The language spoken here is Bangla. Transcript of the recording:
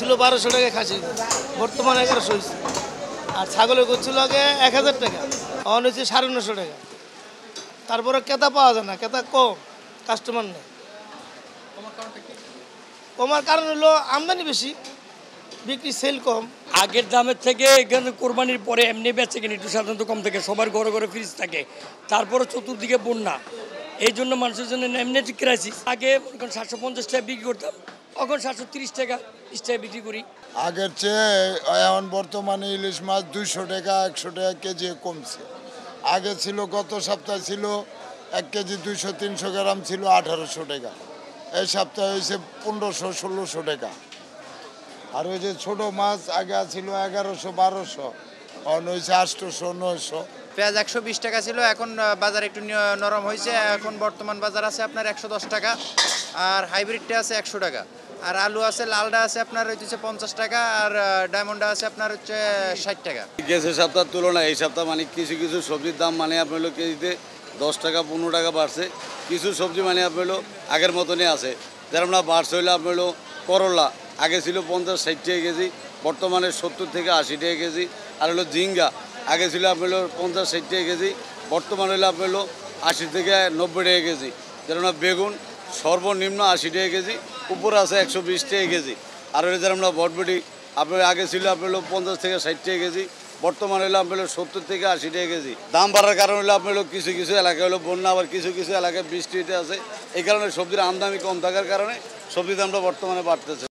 ছিল 1200 টাকা খাসি, বর্তমানে 1100 হয়েছে। আর ছাগলের গোছ ছিল আগে 1000 টাকা, এখন হয়েছে 950 টাকা। তারপরে ক্রেতা পাওয়া যায় না, ক্রেতা কম, কাস্টমার নেই। কমার কারণ হলো আমদানি বেশি, বিক্রি সেল কম। আগের দামের থেকে এখানে কোরবানির পরে এমনি বেচে কিনে একটু সাধারণত কম থাকে, সবার ঘরে ঘরে ফ্রিজ থাকে, তারপরে চতুর্দিকে বন্যা, এই জন্য মানুষের জন্য এমনি ক্রাইসিস। আগে 750 টাকা বিক্রি করতাম, এখন 730 টাকা 30 টাকা বিক্রি করি। আগের চেয়ে এখন বর্তমানে ইলিশ মাছ 200 টাকা 100 টাকা কেজি কমছে। আগে ছিল গত সপ্তাহে ছিল 1 কেজি 200-300 গ্রাম ছিল 1800 টাকা, এই সপ্তাহে হয়েছে 1500-1600 টাকা। আর ওই যে ছোটো মাছ আগে ছিল 1100-1200, এখন হয়েছে 800-900। পেঁয়াজ 120 টাকা ছিল, এখন বাজার একটু নরম হয়েছে। এখন বর্তমান বাজার আছে আপনার 110 টাকা, আর হাইব্রিডটা আছে 100 টাকা। আর আলু আছে, লালটা আছে আপনার হচ্ছে 50 টাকা, আর ডায়মন্ডটা আছে আপনার হচ্ছে 60 টাকা। গেছে সপ্তাহের তুলনায় এই সপ্তাহ মানে কিছু কিছু সবজির দাম মানে আপনার হলো কেজিতে 10 টাকা 15 টাকা বাড়ছে। কিছু সবজি মানে আপনার হলো আগের মতনই আছে। যেমন আমরা বাড়ছে হইলে আপনার হলো করলা, আগে ছিল 50-60 টাকা কেজি, বর্তমানে 70 থেকে 80 টাকা কেজি। আর হলো ঝিঙ্গা, আগে ছিল আপনার হলো 50-60 টাকা কেজি, বর্তমানে হলো আপনার হলো 80 থেকে 90 টাকা কেজি। যেমন বেগুন সর্বনিম্ন 80 টাকা কেজি, উপরে আছে 120 টাকা কেজি। আর হলো যেমন বটবটি আপনার আগে ছিল আপনার হলো 50 থেকে 60 টাকা কেজি, বর্তমানে হলো আপনার 70 থেকে 80 টাকা কেজি। দাম বাড়ার কারণ হলো আপনার হলো কিছু কিছু এলাকায় হলো বন্যা, আবার কিছু কিছু এলাকায় বৃষ্টিতে আছে। এই কারণে সবজির আমদানি কম থাকার কারণে সবজির দামটা বর্তমানে বাড়তেছে।